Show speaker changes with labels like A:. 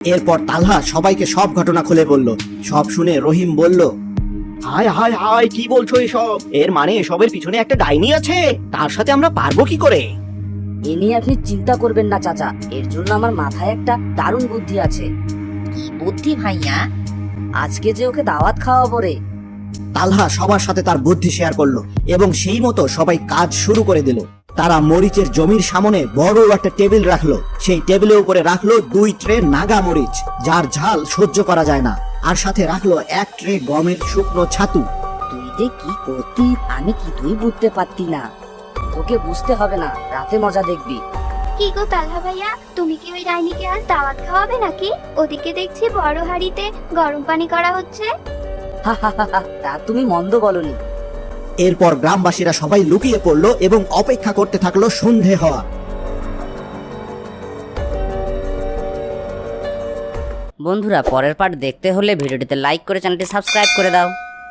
A: এরপর তালহা সবাইকে সব ঘটনা খুলে বলল। সব শুনে রহিম বলল, হায় হায় হায়, কি বলছো এসব? এর মানে এসবের পিছনে একটা ডাইনি আছে, তার সাথে আমরা পারবো কি করে?
B: এ নিয়ে আপনি চিন্তা করবেন না চাচা, এর জন্য আমার মাথায় একটা দারুণ বুদ্ধি আছে।
C: কি বুদ্ধি ভাইয়া?
B: আজকে যে ওকে দাওয়াত খাওয়াবো রে।
A: তালহা সবার সাথে তার বুদ্ধি শেয়ার করলো এবং সেই মতো সবাই কাজ শুরু করে দিল। তারা মরিচের জমির সামনে বড় একটা টেবিল রাখলো। সেই টেবিলের উপরে রাখলো 2 ট্রে নাগা মরিচ, যার ঝাল সহ্য করা যায় না, আর সাথে রাখলো 1 ট্রে গমের শুকনো ছাতু।
B: তুই যে কি করতি আমি কিছুই বুঝতে পারতি না। তোকে বুঝতে হবে না, রাতে মজা দেখবি।
D: কি গো তালহা ভাইয়া, তুমি কি ওই ডাইনিকে আজ দাওয়াত খাওয়াবে নাকি? ওদিকে দেখছি বড় হাঁড়িতে গরম পানি করা হচ্ছে।
B: হা হা হা হা, তা তুমি মন্দ বলনি।
A: এরপর গ্রামবাসীরা সবাই লুকিয়ে পড়লো এবং অপেক্ষা করতে থাকলো সন্ধে হওয়া।
C: বন্ধুরা, পরের পার্ট দেখতে হলে ভিডিওটিতে লাইক করে চ্যানেলটি সাবস্ক্রাইব করে দাও।